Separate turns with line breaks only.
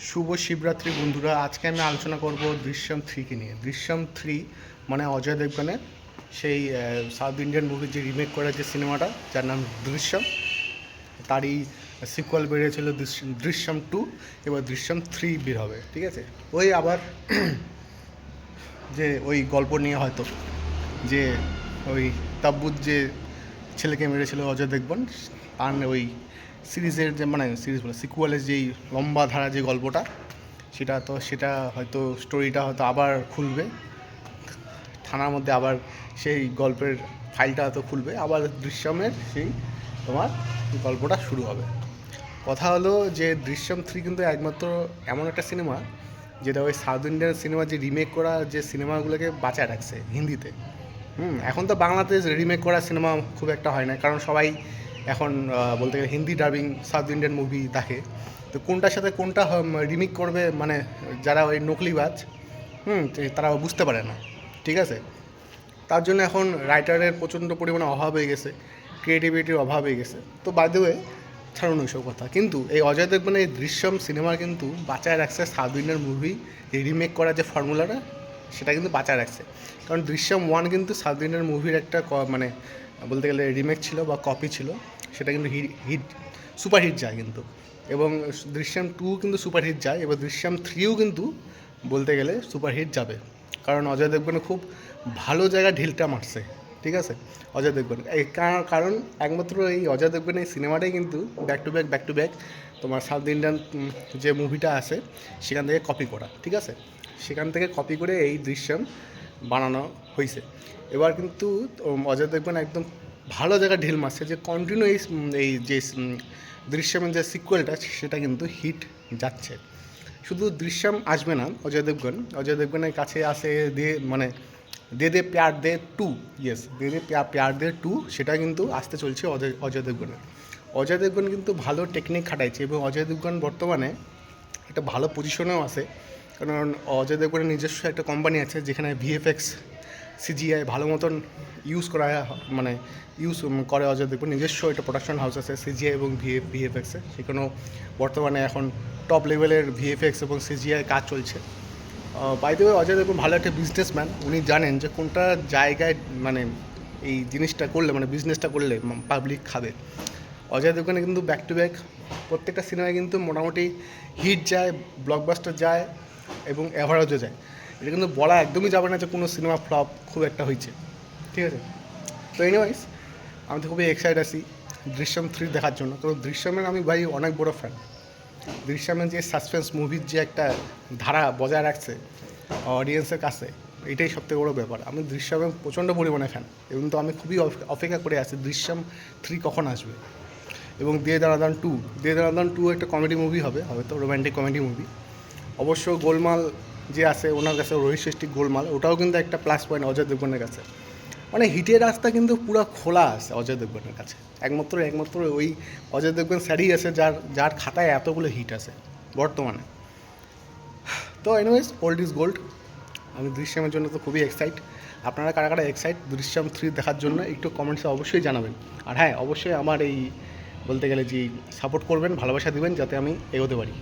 শুভ শিবরাত্রি বন্ধুরা। আজকে আমি আলোচনা করব দৃশ্যম 3 নিয়ে। দৃশ্যম 3 মানে অজয় দেবগনের সেই সাউথ ইন্ডিয়ান মুভির যে রিমেক করা যে সিনেমাটা, যার নাম দৃশ্যম, তারই সিকুয়াল বেরিয়েছিল দৃশ্যম 2। এবার দৃশ্যম 3 বের হবে, ঠিক আছে। ওই আবার যে ওই গল্প নিয়ে হয়তো, যে ওই তাব্বুত যে ছেলেকে মেরেছিল অজয় দেবগন, তার ওই সিরিজের যে মানে সিরিজ বলে সিকুয়ালের যেই লম্বা ধারা যে গল্পটা, সেটা হয়তো স্টোরিটা হয়তো আবার খুলবে থানার মধ্যে, আবার সেই গল্পের ফাইলটা হয়তো খুলবে, আবার দৃশ্যমের সেই তোমার গল্পটা শুরু হবে। কথা হলো যে দৃশ্যম 3 কিন্তু একমাত্র এমন একটা সিনেমা যেটা ওই সাউথ ইন্ডিয়ান সিনেমা যে রিমেক করা যে সিনেমাগুলোকে বাঁচায় রাখছে হিন্দিতে। এখন তো বাংলাতে রিমেক করা সিনেমা খুব একটা হয় না, কারণ সবাই এখন বলতে গেলে Hindi dubbing south Indian movie দেখে। তো কোনটার সাথে কোনটা রিমেক করবে, মানে যারা ওই নকলিবাজ তারা বুঝতে পারে না, ঠিক আছে। তার জন্য এখন রাইটারের প্রচণ্ড পরিমাণে অভাব হয়ে গেছে, ক্রিয়েটিভিটির অভাব হয়ে গেছে। তো বাই দ্য ওয়ে, ছাড়ুন ওইসব কথা। কিন্তু এই অজয় দেবগনের এই দৃশ্যম সিনেমার কিন্তু বাঁচায় রাখছে সাউথ ইন্ডিয়ান মুভি এই রিমেক করার যে ফর্মুলাটা, সেটা কিন্তু বাঁচায় রাখছে। কারণ দৃশ্যম 1 কিন্তু সাউথ ইন্ডিয়ান মুভির একটা মানে বলতে গেলে রিমেক ছিল বা কপি ছিল, সেটা কিন্তু হিট সুপারহিট যায় কিন্তু। এবং দৃশ্যম 2 কিন্তু সুপারহিট যায়, এবার দৃশ্যম 3ও কিন্তু বলতে গেলে সুপারহিট যাবে। কারণ অজয় দেবগন খুব ভালো জায়গায় ঢিলটা মারছে, ঠিক আছে। অজয় দেবগন এই কারণ একমাত্র এই অজয় দেবগন এই সিনেমাটাই কিন্তু ব্যাক টু ব্যাক তোমার সাউথ ইন্ডিয়ান যে মুভিটা আছে সেখান থেকে কপি করা, ঠিক আছে। সেখান থেকে কপি করে এই দৃশ্যম বানানো হয়েছে। এবার কিন্তু অজয় দেবগন একদম ভালো জায়গায় ঢিল মারছে, যে কন্টিনিউ এই যে দৃশ্যমের যে সিকুয়েলটা সেটা কিন্তু হিট যাচ্ছে। শুধু দৃশ্যম আসবে না, অজয় দেবগনের কাছে আসে মানে দে প্যার দে 2, ইয়েস, দে প্যার দে 2, সেটা কিন্তু আসতে চলছে অজয় দেবগনের। অজয় দেবগন কিন্তু ভালো টেকনিক খাটাইছে, এবং অজয় দেবগন বর্তমানে একটা ভালো পজিশনেও আছে। কারণ অজয় দেবগনের নিজস্ব একটা কোম্পানি আছে যেখানে ভিএফএক্স সিজিআই ভালো মতন ইউজ করা মানে ইউজ করে। অজয় দেবগন নিজস্ব একটা প্রোডাকশন হাউস আছে সিজিআই এবং ভিএফএক্সে, সেখানেও বর্তমানে এখন টপ লেভেলের ভিএফএক্স এবং সিজিআই কাজ চলছে। By the way, Ajay Devgan ভালো একটা বিজনেসম্যান। উনি জানেন যে কোনটা জায়গায় মানে এই জিনিসটা করলে, মানে বিজনেসটা করলে পাবলিক খাবে। অজয় দেবগনে কিন্তু ব্যাক টু ব্যাক প্রত্যেকটা সিনেমায় কিন্তু মোটামুটি হিট যায়, ব্লকবাস্টার যায় এবং অ্যাভারেজও যায়। এটা কিন্তু বলা একদমই যাবে না যে কোনো সিনেমা ফ্লপ খুব একটা হয়েছে, ঠিক আছে। তো এনিওয়াইজ, আমি তো খুবই এক্সাইটেড আছি দৃশ্যম 3 দেখার জন্য। কারণ দৃশ্যমের আমি ভাই অনেক বড় ফ্যান। দৃশ্যমের যে সাসপেন্স মুভির যে একটা ধারা বজায় রাখছে অডিয়েন্সের কাছে, এটাই সবথেকে বড়ো ব্যাপার। আমি দৃশ্যমের প্রচণ্ড পরিমাণে ফ্যান, এবং তো আমি খুবই অপেক্ষা করে আছি দৃশ্যম 3 কখন আসবে। এবং দে দানাদান 2 একটা কমেডি মুভি হবে, হয়তো রোম্যান্টিক কমেডি মুভি। অবশ্য গোলমাল যে আছে ওনার কাছে, রোহিত শেট্টির গোলমাল, ওটাও কিন্তু একটা প্লাস পয়েন্ট অজয় দেবগনের কাছে। মানে হিটের রাস্তা কিন্তু পুরো খোলা আছে অজয় দেবগনের কাছে। একমাত্র ওই অজয় দেবগন স্যারই আছে যার খাতায় এতগুলো হিট আছে বর্তমানে। তো এনিওয়েজ, ওল্ড ইজ গোল্ড। আমি দৃশ্যমের জন্য তো খুবই এক্সাইট। আপনারা কারা কারা এক্সাইট দৃশ্যম 3 দেখার জন্য একটু কমেন্টসে অবশ্যই জানাবেন। আর হ্যাঁ, অবশ্যই আমার এই বলতে গেলে যে সাপোর্ট করবেন, ভালোবাসা দিবেন, যাতে আমি এগোতে পারি।